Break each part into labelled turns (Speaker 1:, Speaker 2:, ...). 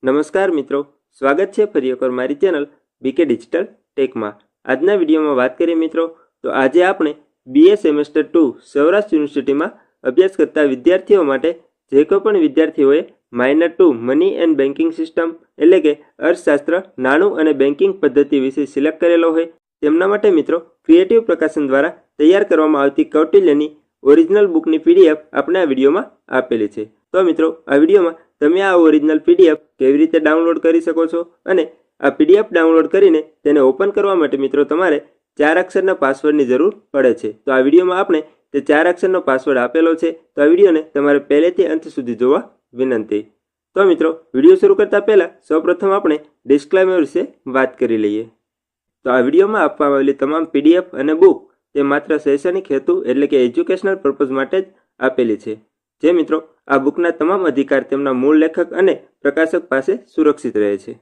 Speaker 1: નમસ્કાર મિત્રો, સ્વાગત છે ફરી એકવાર મારી ચેનલ બીકે ડિજિટલ ટેકમાં। આજના વિડીયોમાં વાત કરીએ મિત્રો તો આજે આપણે બીએ સેમેસ્ટર 2 સૌરાષ્ટ્ર યુનિવર્સિટીમાં અભ્યાસ કરતા વિદ્યાર્થીઓ માટે જે કોઈ પણ વિદ્યાર્થીઓએ minor 2 money and banking system એટલે કે અર્થશાસ્ત્ર, નાણું અને બેન્કિંગ પદ્ધતિ વિશે સિલેક્ટ કરેલો હોય તેમના માટે મિત્રો ક્રિએટિવ પ્રકાશન દ્વારા તૈયાર કરવામાં આવતી કૌટિલ્યની ઓરિજિનલ બુકની પીડીએફ આપણે આ વિડીયોમાં આપેલી છે। તો મિત્રો આ વિડીયોમાં તમે આ ઓરિજિનલ પીડીએફ કેવી રીતે ડાઉનલોડ કરી શકો છો અને આ પીડીએફ ડાઉનલોડ કરીને તેને ઓપન કરવા માટે મિત્રો તમારે 4 અક્ષરના પાસવર્ડની જરૂર પડે છે। તો આ વિડીયોમાં આપણે તે 4 અક્ષરનો પાસવર્ડ આપેલો છે, તો આ વિડીયોને તમારે પહેલેથી અંત સુધી જોવા વિનંતી। તો મિત્રો વિડીયો શરૂ કરતા પહેલા સૌપ્રથમ આપણે ડિસ્ક્લેમર વિશે વાત કરી લઈએ। તો આ વિડીયોમાં આપવામાં આવેલી તમામ પીડીએફ અને બુક તે માત્ર શૈક્ષણિક હેતુ એટલે કે એજ્યુકેશનલ પર્પઝ માટે જ આપેલી છે। જે મિત્રો આ બુકના તમામ અધિકાર તેમના મૂળ લેખક અને પ્રકાશક પાસે સુરક્ષિત રહે છે।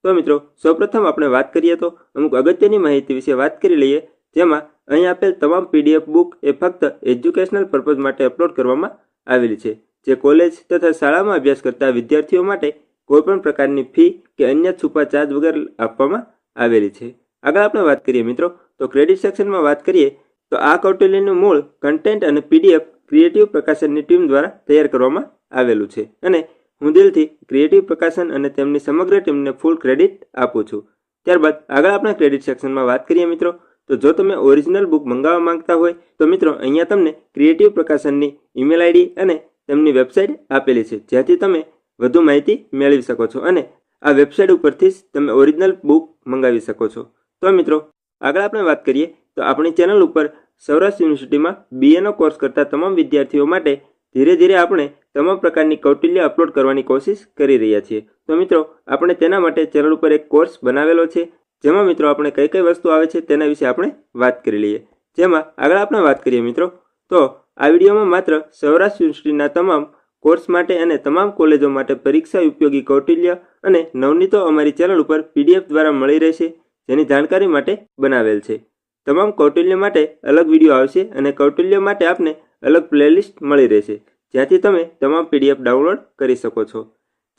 Speaker 1: તો મિત્રો સૌપ્રથમ આપણે વાત કરીએ તો અમુક અગત્યની માહિતી વિશે વાત કરી લઈએ, જેમાં અહીં આપેલ તમામ પીડીએફ બુક એ ફક્ત એજ્યુકેશનલ પર્પઝ માટે અપલોડ કરવામાં આવેલી છે, જે કોલેજ તથા શાળામાં અભ્યાસ કરતા વિદ્યાર્થીઓ માટે કોઈપણ પ્રકારની ફી કે અન્ય છુપા ચાર્જ વગર આપવામાં આવેલી છે। આગળ આપણે વાત કરીએ મિત્રો તો ક્રેડિટ સેક્શનમાં વાત કરીએ તો આ કૌટિલ્યનું મૂળ કન્ટેન્ટ અને પીડીએફ ક્રિએટિવ પ્રકાશનની ટીમ દ્વારા તૈયાર કરવામાં આવેલું છે અને હું દિલથી ક્રિએટિવ પ્રકાશન અને તેમની સમગ્ર ટીમને ફૂલ ક્રેડિટ આપું છું। ત્યારબાદ આગળ આપણે ક્રેડિટ સેક્શનમાં વાત કરીએ મિત્રો તો જો તમે ઓરિજિનલ બુક મંગાવવા માંગતા હોય તો મિત્રો અહીંયા તમને ક્રિએટિવ પ્રકાશનની ઈમેલ આઈડી અને તેમની વેબસાઇટ આપેલી છે, જ્યાંથી તમે વધુ માહિતી મેળવી શકો છો અને આ વેબસાઇટ ઉપરથી જ તમે ઓરિજિનલ બુક મંગાવી શકો છો। તો મિત્રો આગળ આપણે વાત કરીએ તો આપણી ચેનલ ઉપર સૌરાષ્ટ્ર યુનિવર્સિટીમાં બીએનો કોર્સ કરતા તમામ વિદ્યાર્થીઓ માટે ધીરે ધીરે આપણે તમામ પ્રકારની કૌટિલ્ય અપલોડ કરવાની કોશિશ કરી રહ્યા છીએ। તો મિત્રો આપણે તેના માટે ચેનલ ઉપર એક કોર્સ બનાવેલો છે, જેમાં મિત્રો આપણે કઈ કઈ વસ્તુ આવે છે તેના વિશે આપણે વાત કરી લઈએ। જેમાં આગળ આપણે વાત કરીએ મિત્રો તો આ વિડીયોમાં માત્ર સૌરાષ્ટ્ર યુનિવર્સિટીના તમામ કોર્સ માટે અને તમામ કોલેજો માટે પરીક્ષા ઉપયોગી કૌટિલ્ય અને નવનીતો અમારી ચેનલ ઉપર પીડીએફ દ્વારા મળી રહેશે, જેની જાણકારી માટે બનાવેલ છે। તમામ કૌટિલ્ય માટે અલગ વિડીયો આવશે અને કૌટિલ્ય માટે આપને અલગ પ્લેલિસ્ટ મળી રહેશે, જ્યાંથી તમે તમામ પીડીએફ ડાઉનલોડ કરી શકો છો।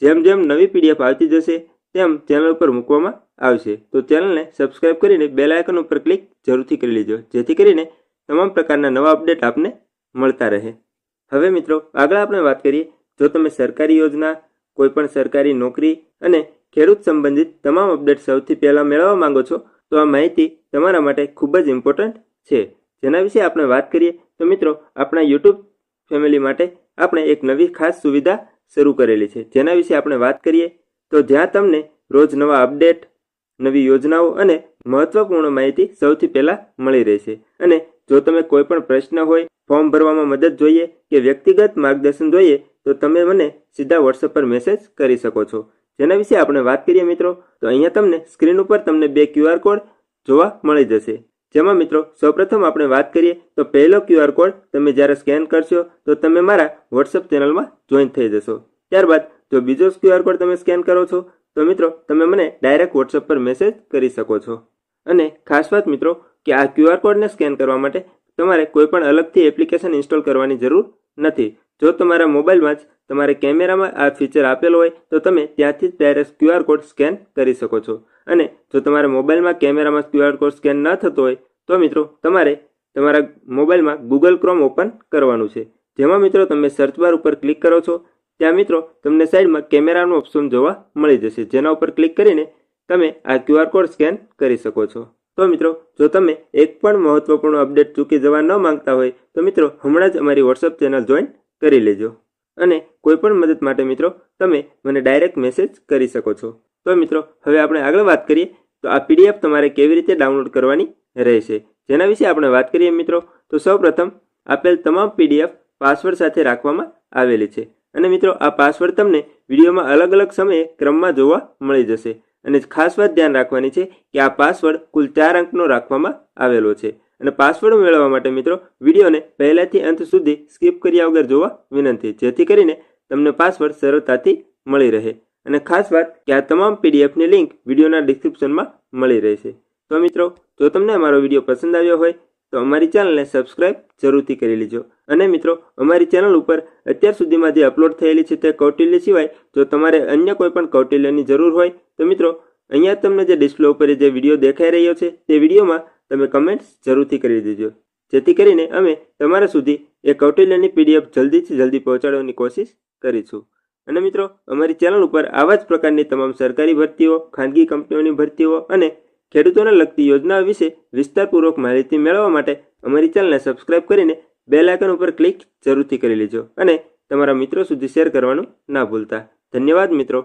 Speaker 1: જેમ જેમ નવી પીડીએફ આવતી જશે તેમ ચેનલ ઉપર મૂકવામાં આવશે, તો ચેનલને સબસ્ક્રાઇબ કરીને બેલ આઇકન ઉપર ક્લિક જરૂરથી કરી લેજો, જેથી કરીને તમામ પ્રકારના નવા અપડેટ આપને મળતા રહે। હવે મિત્રો આગળ આપણે વાત કરીએ જો તમે સરકારી યોજના, કોઈપણ સરકારી નોકરી અને ખેડૂત સંબંધિત તમામ અપડેટ સૌથી પહેલાં મેળવવા માંગો છો તો આ માહિતી તમારા માટે ખૂબ જ ઇમ્પોર્ટન્ટ છે, જેના વિશે આપણે વાત કરીએ તો મિત્રો આપણા યુટ્યુબ ફેમિલી માટે આપણે એક નવી ખાસ સુવિધા શરૂ કરેલી છે, જેના વિશે આપણે વાત કરીએ તો જ્યાં તમને રોજ નવા અપડેટ, નવી યોજનાઓ અને મહત્વપૂર્ણ માહિતી સૌથી પહેલાં મળી રહેશે। અને જો તમે કોઈ પણ પ્રશ્ન હોય, ફોર્મ ભરવામાં મદદ જોઈએ કે વ્યક્તિગત માર્ગદર્શન જોઈએ તો તમે મને સીધા વોટ્સએપ પર મેસેજ કરી શકો છો। જેના વિશે આપણે વાત કરીએ મિત્રો તો અહીંયા તમને સ્ક્રીન ઉપર તમને 2 QR કોડ જોવા મળી જશે, જેમાં મિત્રો સૌપ્રથમ આપણે વાત કરીએ તો પહેલો QR કોડ તમે જ્યારે સ્કેન કરશો તો તમે મારા વોટ્સએપ ચેનલમાં જોઈન થઈ જશો। ત્યારબાદ જો બીજો QR કોડ તમે સ્કેન કરો છો તો મિત્રો તમે મને ડાયરેક્ટ વોટ્સએપ પર મેસેજ કરી શકો છો। અને ખાસ વાત મિત્રો કે આ QR કોડને સ્કેન કરવા માટે તમારે કોઈ પણ અલગથી એપ્લિકેશન ઇન્સ્ટોલ કરવાની જરૂર નથી। જો તમારા મોબાઈલમાં જ તમારે કેમેરામાં આ ફીચર આપેલો હોય તો તમે ત્યાંથી જ ડાયરેક્ટ QR કોડ સ્કેન કરી શકો છો। અને જો તમારા મોબાઈલમાં કેમેરામાં QR કોડ સ્કેન ન થતો હોય તો મિત્રો તમારે તમારા મોબાઈલમાં ગૂગલ ક્રોમ ઓપન કરવાનું છે, જેમાં મિત્રો તમે સર્ચ બાર ઉપર ક્લિક કરો છો ત્યાં મિત્રો તમને સાઈડમાં કેમેરાનું ઓપ્શન જોવા મળી જશે, જેના ઉપર ક્લિક કરીને તમે આ QR કોડ સ્કેન કરી શકો છો। તો મિત્રો જો તમે એક પણ મહત્વપૂર્ણ અપડેટ ચૂકી જવા ન માંગતા હોય તો મિત્રો હમણાં જ અમારી વોટ્સએપ ચેનલ જોઈન કરી લેજો અને કોઈપણ મદદ માટે મિત્રો તમે મને ડાયરેક્ટ મેસેજ કરી શકો છો। તો મિત્રો હવે આપણે આગળ વાત કરીએ તો આ પીડીએફ તમારે કેવી રીતે ડાઉનલોડ કરવાની રહેશે, જેના વિશે આપણે વાત કરીએ મિત્રો તો સૌપ્રથમ આપેલ તમામ પીડીએફ પાસવર્ડ સાથે રાખવામાં આવેલી છે અને મિત્રો આ પાસવર્ડ તમને વિડીયોમાં અલગ અલગ સમયે ક્રમમાં જોવા મળી જશે। અને ખાસ વાત ધ્યાન રાખવાની છે કે આ પાસવર્ડ કુલ 4 અંકનો રાખવામાં આવેલો છે અને પાસવર્ડ મેળવવા માટે મિત્રો વિડીયોને પહેલાથી અંત સુધી સ્કીપ કર્યા વગર જોવા વિનંતી, જેથી કરીને તમને પાસવર્ડ સરળતાથી મળી રહે। અને ખાસ વાત કે આ તમામ પીડીએફની લિંક વિડીયોના ડિસ્ક્રિપ્શનમાં મળી રહેશે। તો મિત્રો જો તમને અમારો વિડીયો પસંદ આવ્યો હોય તો અમારી ચેનલને સબસ્ક્રાઇબ જરૂરથી કરી લેજો। અને મિત્રો અમારી ચેનલ ઉપર અત્યાર સુધીમાં જે અપલોડ થયેલી છે તે કૌટિલ્ય સિવાય જો તમારે અન્ય કોઈ પણ કૌટિલ્યની જરૂર હોય તો મિત્રો અહીંયા તમને જે ડિસ્પ્લે ઉપર જે વિડીયો દેખાઈ રહ્યો છે તે વિડીયોમાં તમે કમેન્ટ્સ જરૂરથી કરી દેજો, જેથી કરીને અમે તમારા સુધી એ કૌટિલ્યની પીડીએફ જલ્દીથી જલ્દી પહોંચાડવાની કોશિશ કરીશું। અને મિત્રો અમારી ચેનલ ઉપર આવા જ પ્રકારની તમામ સરકારી ભરતીઓ, ખાનગી કંપનીઓની ભરતીઓ અને ખેડૂતોને લગતી યોજનાઓ વિશે વિસ્તારપૂર્વક માહિતી મેળવવા માટે અમારી ચેનલને સબસ્ક્રાઇબ કરીને બેલ આઇકન ઉપર ક્લિક જરૂરથી કરી લેજો અને તમારા મિત્રો સુધી શેર કરવાનું ના ભૂલતા। ધન્યવાદ મિત્રો।